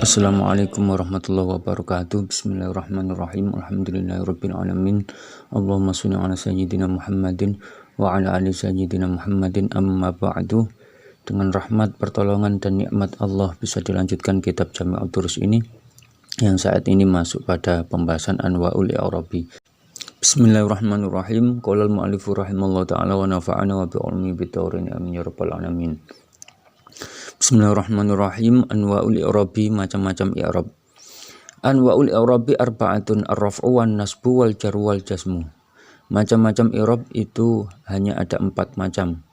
Assalamualaikum warahmatullahi wabarakatuh. Bismillahirrahmanirrahim. Alhamdulillahirabbil alamin. Allahumma shalli ala sayyidina Muhammadin wa ala ali sayyidina Muhammadin, amma ba'du. Dengan rahmat, pertolongan dan nikmat Allah bisa dilanjutkan kitab Jami'ud Durus ini yang saat ini masuk pada pembahasan Anwa'ul I'rabi. Bismillahirrahmanirrahim. Qala al-mu'allifu rahimallahu ta'ala wa nafa'ana wa bi'ilmi bid-daurain amin ya rabbal alamin. Bismillahirrahmanirrahim. Anwa'ul i'rabi, macam-macam i'rab. Anwa'ul i'rabi arba'atun, ar-raf'u wan nasbu wal jar wal jazmu. Macam-macam i'rab itu hanya ada 4 macam.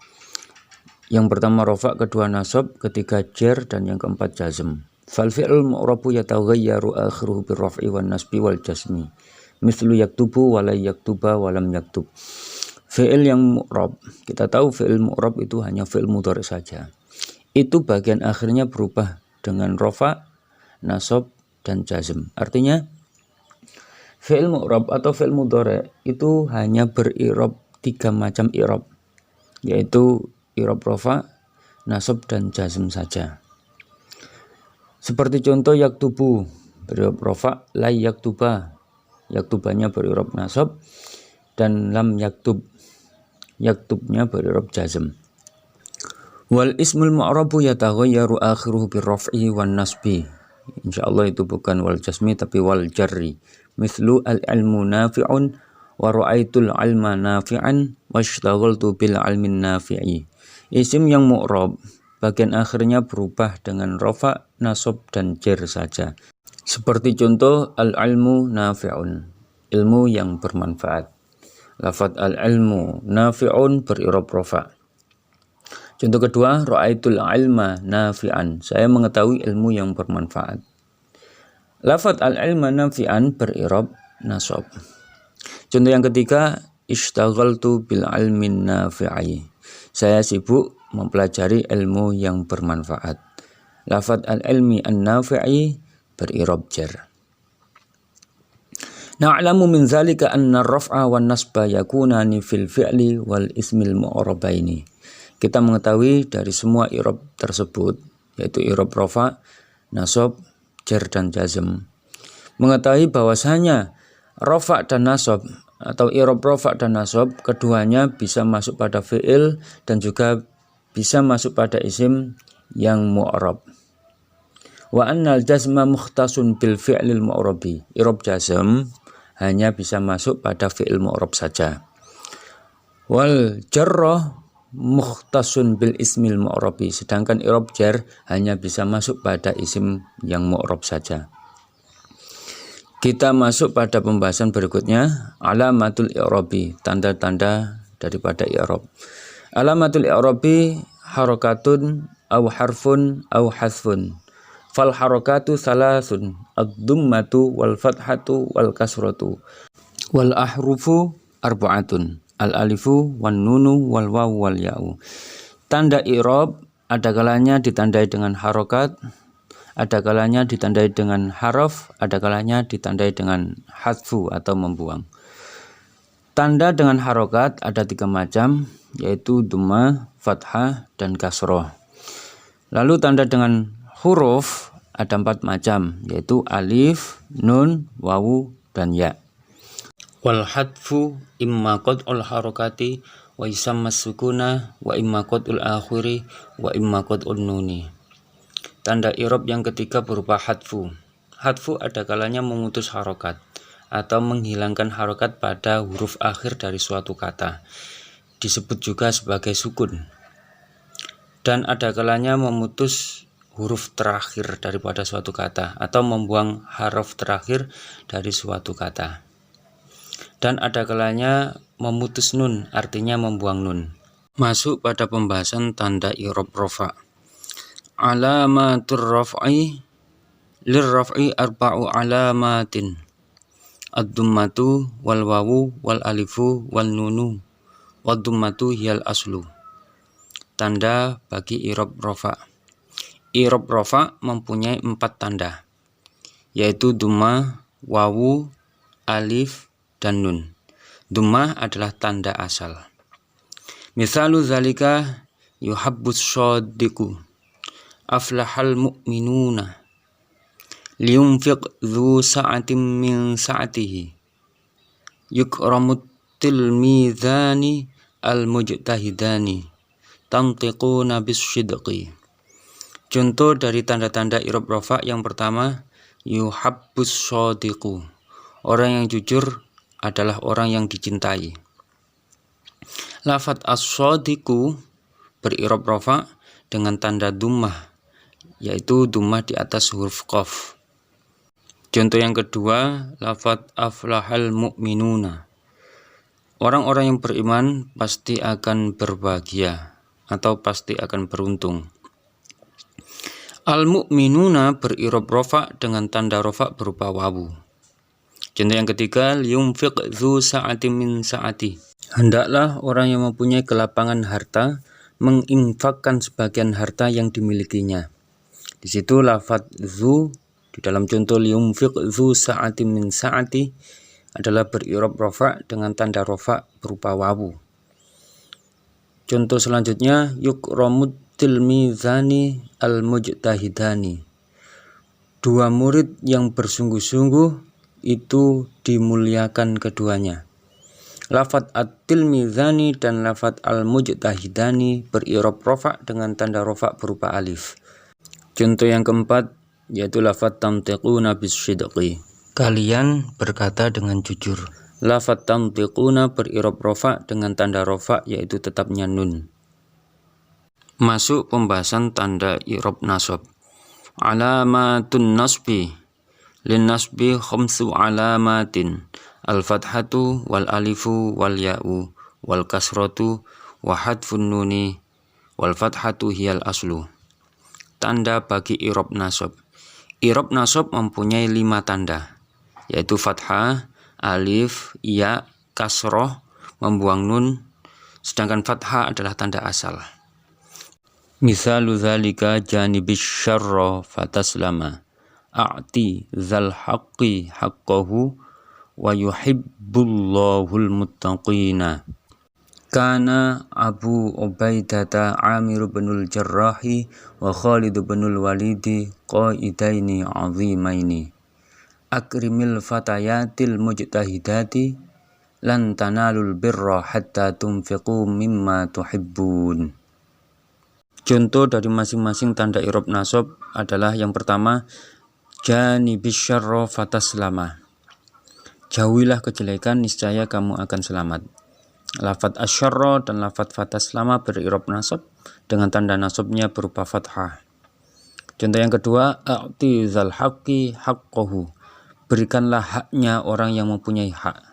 Yang pertama rafa', kedua nasab, ketiga jar, dan yang keempat jazm. Fal fi'l mu'rabu yataghayyaru akhiruhu bir raf'i wan nasbi wal jazmi. Mislu yaktubu wa la yaktuba wa lam yaktub. Fi'il yang mu'rab, kita tahu fi'il mu'rab itu hanya fi'il mudhari saja. Itu bagian akhirnya berubah dengan rofa, nasab, dan jazm. Artinya fi'il mu'rab atau fi'il mudhari itu hanya beri'rab 3 macam i'rab, yaitu i'rab rofa, nasab, dan jazm saja. Seperti contoh yaktubu beri'rab rofa, la yaktuba, yaktubanya beri'rab nasab, dan lam yaktub, yaktubnya beri'rab jazm. Wal ismul mu'rabu yataghayyaru akhiruhu bir raf'i wan nasbi. Insyaallah itu bukan wal jasmi tapi wal jarri. Mithlu al-ilmu nafi'un wa ra'aitul ilma nafi'an washtaghaltu bil ilmin nafi'i. Isim yang mu'rab bagian akhirnya berubah dengan rafa, nasab, dan jar saja. Seperti contoh al-ilmu nafi'un, ilmu yang bermanfaat. Lafadz al-ilmu nafi'un beri'rab rafa. Contoh kedua, ra'aitul ilma nafi'an, saya mengetahui ilmu yang bermanfaat. Lafadz al-ilma nafi'an beri'rab nasab. Contoh yang ketiga, ishtaghaltu bil ilmin nafi'i, saya sibuk mempelajari ilmu yang bermanfaat. Lafadz al-ilmi an-nafi'i beri'rab jar. Na'lamu min zalika anna ar-raf'a wan nasba yakunani fil fi'li wal ismil mu'rabaini. Kita mengetahui dari semua i'rab tersebut, yaitu i'rab rafa, nasab, jar, dan jazm, mengetahui bahwasanya rafa dan nasab atau i'rab rafa dan nasab keduanya bisa masuk pada fi'il dan juga bisa masuk pada isim yang mu'rab. Wa annal jazma mukhtasun bil fi'lil mu'rabi. I'rab jazm hanya bisa masuk pada fi'il mu'rab saja. Wal jarrah mukhtasun bil ismil mu'rabi, sedangkan i'rab jar hanya bisa masuk pada isim yang mu'rab saja. Kita masuk pada pembahasan berikutnya, alamatul i'rabi, tanda-tanda daripada i'rab. Alamatul i'rabi harakatun aw harfun aw hasfun. Fal harakatu salasun, ad-dummatu wal fathatu wal kasratu wal ahrufu arba'atun. Al-alifu wan nunu wal wawu wal ya'u. Tanda i'rab ada kalanya ditandai dengan harokat, ada kalanya ditandai dengan haraf, ada kalanya ditandai dengan hadfu atau membuang. Tanda dengan harokat ada 3 macam, yaitu dhamma, fathah, dan kasroh. Lalu tanda dengan huruf ada 4 macam, yaitu alif, nun, wawu, dan ya. Wal hadfu imma qad'ul harakati wa yusamma sukuna wa imma qad'ul akhiri wa imma qad'un nuni. Tanda i'rab yang ketiga berupa hadfu. Hadfu ada kalanya memutus harokat atau menghilangkan harokat pada huruf akhir dari suatu kata, disebut juga sebagai sukun. Dan ada kalanya memutus huruf terakhir daripada suatu kata atau membuang haraf terakhir dari suatu kata. Dan ada kalanya memutus nun, artinya membuang nun. Masuk pada pembahasan tanda i'rab rafa. Alamatur raf'i lirraf'i arba'u alamatin. Ad-dummatu wal wawu wal alifu wal nunu. Wad-dummatu hiyal aslu. Tanda bagi i'rab rafa. I'rab rafa mempunyai 4 tanda, yaitu dhamma, wawu, alif, dan nun. Dummah adalah tanda asal. Misalu zalika yuhabbus shadiqu aflahal mu'minuna liyunfiq dzu sa'atin min sa'atihi yukramut tilmizani al-mujtahidani tantiquna bisyidqi. Contoh dari tanda-tanda i'rab rafa yang pertama, yuhabbus shadiqu. Orang yang jujur adalah orang yang dicintai. Lafadz as-shadiqu ber-i'rab rafa dengan tanda dummah, yaitu dummah di atas huruf qaf. Contoh yang kedua, lafadz aflahal mu'minuna. Orang-orang yang beriman pasti akan berbahagia atau pasti akan beruntung. Al-mu'minuna ber-i'rab rafa dengan tanda rafa berupa wawu. Contoh yang ketiga, liyunfiq dzu sa'atin min sa'ati. Hendaklah orang yang mempunyai kelapangan harta menginfakkan sebagian harta yang dimilikinya. Di situ lafadz dzu di dalam contoh liyunfiq dzu sa'atin min sa'ati adalah ber-i'rab rafa dengan tanda rafa berupa wawu. Contoh selanjutnya, yukramut tilmizani al-mujtahidani. Dua murid yang bersungguh-sungguh itu dimuliakan keduanya. Lafadz at-tilmizani dan lafadz al-mujtahidani ber-i'rab rafa dengan tanda rafa berupa alif. Contoh yang keempat yaitu lafadz tantiquna bisyidqi. Kalian berkata dengan jujur. Lafadz tantiquna ber-i'rab rafa dengan tanda rafa yaitu tetapnya nun. Masuk pembahasan tanda i'rab nasab. Alamatun nasbi. Lin nasbi khamsu alamatin. Al-fathatu wal alifu wal ya'u wal kasratu wa hadfun nuni wal fathatu hiyal aslu. Tanda bagi i'rab nasab. I'rab nasab mempunyai 5 tanda, yaitu fathah, alif, ya, kasroh, membuang nun, sedangkan fathah adalah tanda asal. Misalu zalika janibis syarra fataslama a'ti zal haqqi haqqahu wa yuhibbullahul muttaqina. Kana Abu Ubaidata Amir binul Jarrahi wa Khalid binul Walidi qaidaini azimaini. Akrimil fatayatil mujtahidati lan tanalul birra hatta tunfiqu mimma tuhibbun. Contoh dari masing-masing tanda i'rab nasab adalah yang pertama, janibis syarra fataslama. Jauhilah kejelekan, niscaya kamu akan selamat. Lafadz asyarra dan lafadz fataslama ber-i'rab nasab dengan tanda nasabnya berupa fathah. Contoh yang kedua, a'ti zal haqqi haqqahu. Berikanlah haknya orang yang mempunyai hak.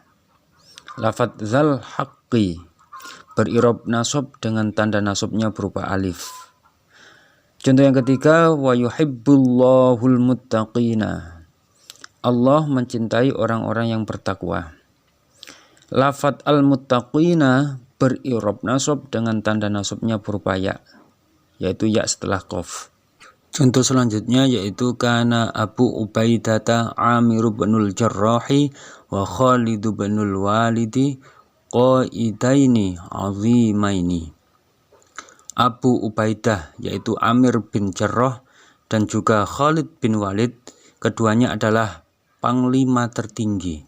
Lafadz zal haqqi ber-i'rab nasab dengan tanda nasabnya berupa alif. Contoh yang ketiga, wa yuhibbullahul muttaqina. Allah mencintai orang-orang yang bertakwa. Lafadz al-muttaqina ber-i'rab nasab dengan tanda nasabnya berupa ya, yaitu ya setelah qaf. Contoh selanjutnya yaitu kana Abu Ubaidata Amir binul Jarrahi wa Khalid binul Walidi qaidaini azimaini. Abu Ubaidah yaitu Amir bin Jarrah dan juga Khalid bin Walid, keduanya adalah panglima tertinggi.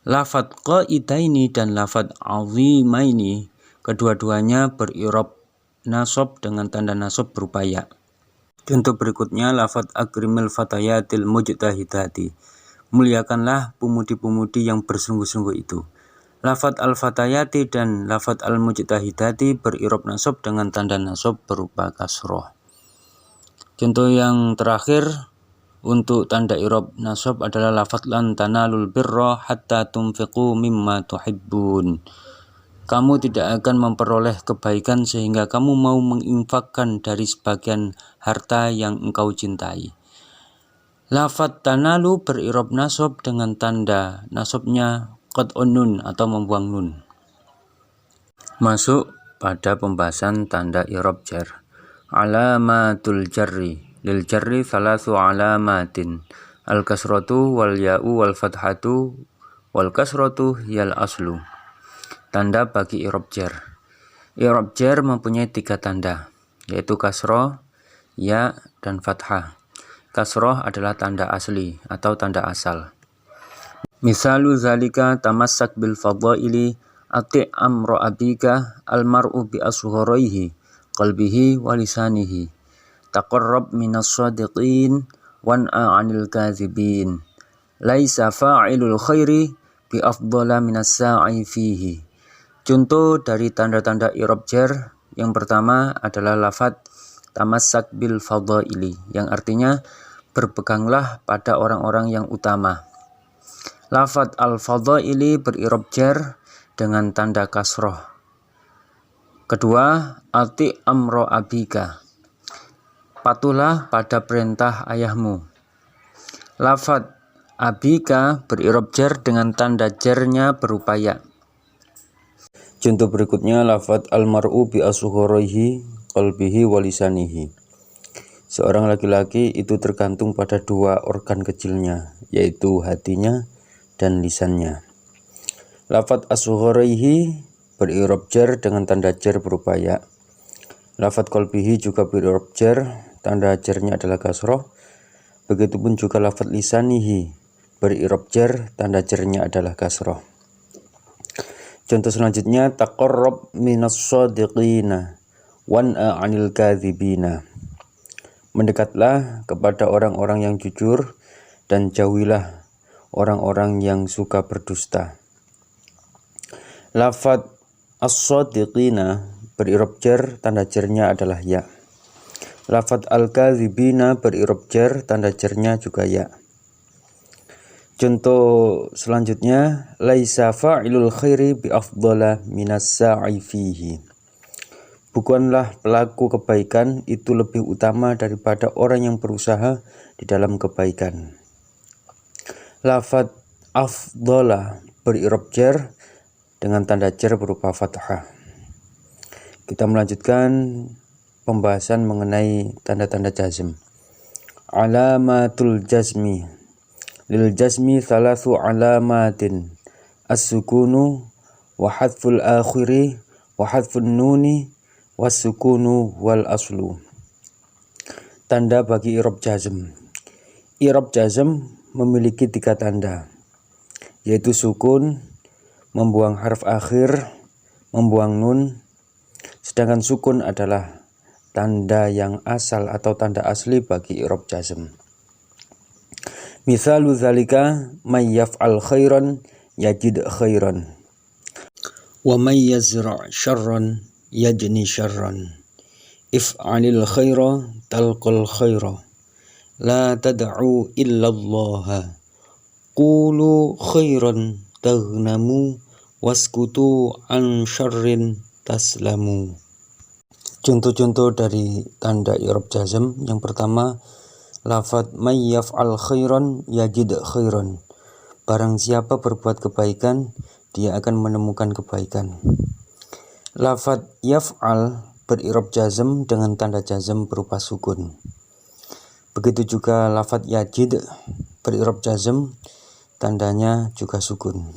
Lafadz qaidaini dan lafadz azimaini kedua-duanya ber-i'rab nasab dengan tanda nasab berupa ya. Contoh berikutnya lafadz akrimil fatayatil mujtahidati. Muliakanlah pemudi-pemudi yang bersungguh-sungguh itu. Lafadz al-fatayati dan lafadz al-mujtahidati ber-i'rab nasab dengan tanda nasab berupa kasroh. Contoh yang terakhir untuk tanda i'rab nasab adalah lafadz lan tanalul birra hatta tunfiqu mimma tuhibbun. Kamu tidak akan memperoleh kebaikan sehingga kamu mau menginfakkan dari sebagian harta yang engkau cintai. Lafadz tanalu ber-i'rab nasab dengan tanda nasabnya qad'un nun atau membuang nun. Masuk pada pembahasan tanda i'rab jar. Alamatul jarri. Lil jarri salasu alamatin. Al-kasratu wal ya'u wal fathatu wal kasratu yal aslu. Tanda bagi i'rab jar. I'rab jar mempunyai 3 tanda, yaitu kasroh, ya, dan fathah. Kasroh adalah tanda asli atau tanda asal. Misalu zalika tamassak bil fadaili ati amro abika almar'u bi asgharihi qalbihi wa lisanihi taqarrab minas shadiqin wan'a 'anil kadzibin laisa fa'ilul khairi bi afdhala minas sa'i fihi. Contoh dari tanda-tanda i'rab jar yang pertama adalah lafadz tamassak bil fadaili yang artinya berpeganglah pada orang-orang yang utama. Lafadz al-fadaili beri'rab jar dengan tanda kasroh. Kedua, ati amro abika, patuhlah pada perintah ayahmu. Lafadz abika beri'rab jar dengan tanda jarnya berupa ya. Contoh berikutnya lafadz almar'u bi asgharihi qalbihi wa lisanihi. Seorang laki-laki itu tergantung pada 2 organ kecilnya, yaitu hatinya dan lisannya. Lafadz asgharihi beri'rab jar dengan tanda jar berupa ya. Lafadz qalbihi juga beri'rab jar, tanda jarnya adalah kasroh. Begitupun juga lafadz lisanihi beri'rab jar, tanda jarnya adalah kasroh. Contoh selanjutnya taqarrab minas shadiqina wan'a 'anil kadzibina. Mendekatlah kepada orang-orang yang jujur dan jauhilah orang-orang yang suka berdusta. Lafadz as-shadiqina beri'rab jar, tanda jarnya adalah ya. Lafadz al-kadzibina beri'rab jar, tanda jarnya juga ya. Contoh selanjutnya laisa fa'ilul khairi bi afdhala minas sa'i fihi. Bukanlah pelaku kebaikan itu lebih utama daripada orang yang berusaha di dalam kebaikan. Lafadz afdhala beri'rab jar dengan tanda jar berupa fathah. Kita melanjutkan pembahasan mengenai tanda-tanda jazm. Alamatul jazmi. Lil jazmi thalathu alamatin. As-sukunu wa hadful akhiri wa hadfun nuni was-sukunu wal aslu. Tanda bagi i'rab jazm. I'rab jazm memiliki 3 tanda, yaitu sukun, membuang harf akhir, membuang nun. Sedangkan sukun adalah tanda yang asal atau tanda asli bagi i'rab jazm. Misalu zalika may yaf'al khairan yajid khairan wa may yazra' syarran yajni syarran if'alil khaira talqal khaira la tad'u illallaha qulu khairan taghnamu waskutu an syarrin taslamu. Contoh-contoh dari tanda i'rab jazm yang pertama lafadz may yaf'al khairan yajid khairan. Barang siapa berbuat kebaikan dia akan menemukan kebaikan. Lafadz yaf'al beri'rab jazm dengan tanda jazm berupa sukun. Begitu juga lafadz yajid beri'rab jazm, tandanya juga sukun.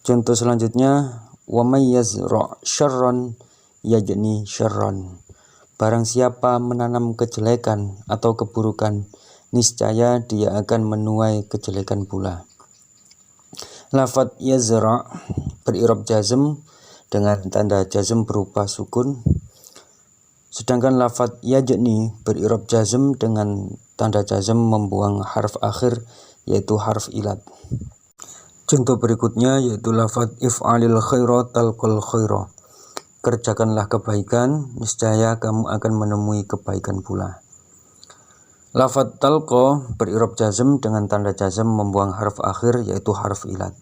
Contoh selanjutnya wa may yazra' syarran yajni syarran. Barang siapa menanam kejelekan atau keburukan, niscaya dia akan menuai kejelekan pula. Lafadz yazra' beri'rab jazm dengan tanda jazm berupa sukun. Sedangkan lafadz yajni beri'rab jazm dengan tanda jazm membuang harf akhir, yaitu harf ilat. Contoh berikutnya yaitu lafadz if'alil khaira talqal khaira. Kerjakanlah kebaikan, niscaya kamu akan menemui kebaikan pula. Lafadz talqa beri'rab jazm dengan tanda jazm membuang harf akhir, yaitu harf ilat.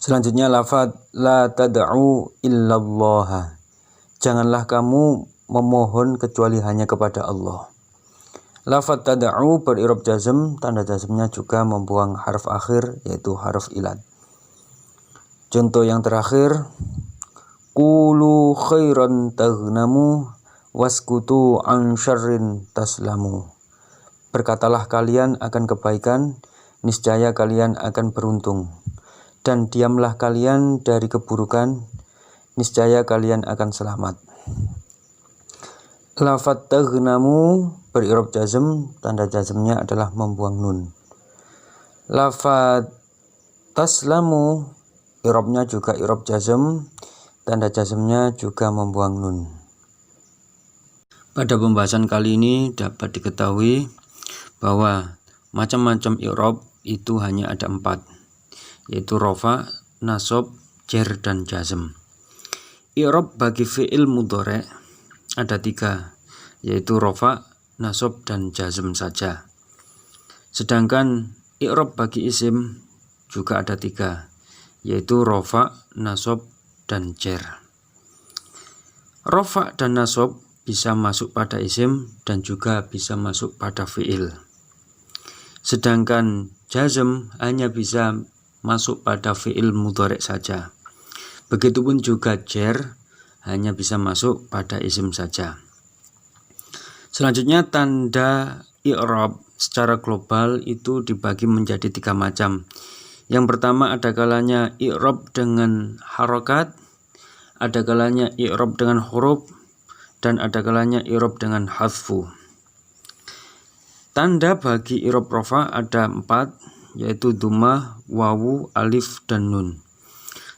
Selanjutnya lafadz la tad'u illallaha. Janganlah kamu memohon kecuali hanya kepada Allah. Lafadz tad'u beri'rab jazm, tanda jazmnya juga membuang harf akhir, yaitu harf ilat. Contoh yang terakhir, qulu khairan taghnamu waskutu an syarrin taslamu. Berkatalah kalian akan kebaikan, niscaya kalian akan beruntung. Dan diamlah kalian dari keburukan, niscaya kalian akan selamat. Lafadz taghnamu berirob jazm, tanda jazmnya adalah membuang nun. Lafadz taslamu irobnya juga irob jazm, tanda jazmnya juga membuang nun. Pada pembahasan kali ini dapat diketahui bahwa macam-macam i'rab itu hanya ada 4, yaitu rofa, nasab, jar, dan jazm. I'rab bagi fi'il mudhari' ada 3, yaitu rofa, nasab, dan jazm saja. Sedangkan i'rab bagi isim juga ada 3, yaitu rofa, nasab, dan jar. Rofa dan nasab bisa masuk pada isim dan juga bisa masuk pada fi'il. Sedangkan jazm hanya bisa masuk pada fi'il mudhari' saja. Begitupun juga jar hanya bisa masuk pada isim saja. Selanjutnya tanda i'rab secara global itu dibagi menjadi 3 macam. Yang pertama ada kalanya i'rab dengan harokat, ada kalanya i'rab dengan huruf, dan ada kalanya i'rab dengan hadfu. Tanda bagi i'rab rofa ada 4, yaitu dhammah, wawu, alif, dan nun.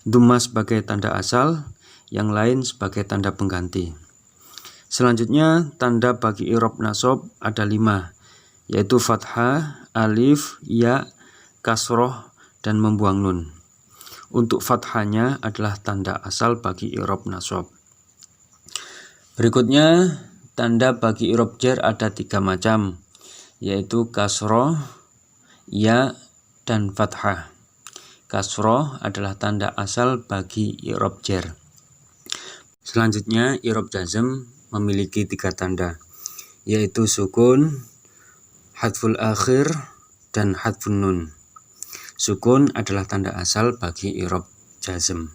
Dhammah sebagai tanda asal, yang lain sebagai tanda pengganti. Selanjutnya tanda bagi i'rab nasab ada 5, yaitu fathah, alif, ya, kasroh, dan membuang nun. Untuk fathahnya adalah tanda asal bagi i'rab nasab. Berikutnya tanda bagi i'rab jar ada 3 macam, yaitu kasroh, ya, dan fathah. Kasroh adalah tanda asal bagi i'rab jar. Selanjutnya i'rab jazm memiliki 3 tanda, yaitu sukun, hadful akhir, dan hadfun nun. Sukun adalah tanda asal bagi i'rab jazm.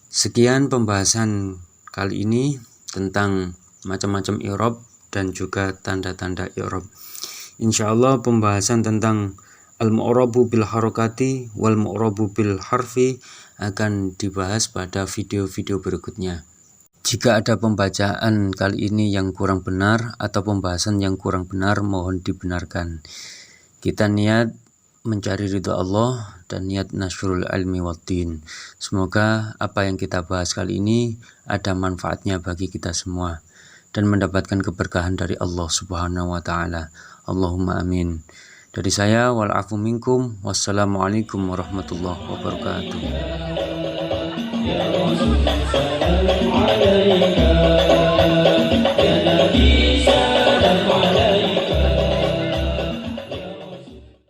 Sekian pembahasan kali ini tentang macam-macam i'rab dan juga tanda-tanda i'rab. Insyaallah pembahasan tentang al-mu'rabu bil harokati wal mu'rabu bil harfi akan dibahas pada video-video berikutnya. Jika ada pembacaan kali ini yang kurang benar atau pembahasan yang kurang benar, mohon dibenarkan. Kita niat mencari ridha Allah dan niat nasyrul ilmi waddin. Semoga apa yang kita bahas kali ini ada manfaatnya bagi kita semua dan mendapatkan keberkahan dari Allah Subhanahu wa taala. Allahumma amin. Dari saya wal afu minkum. Wassalamualaikum warahmatullahi wabarakatuh.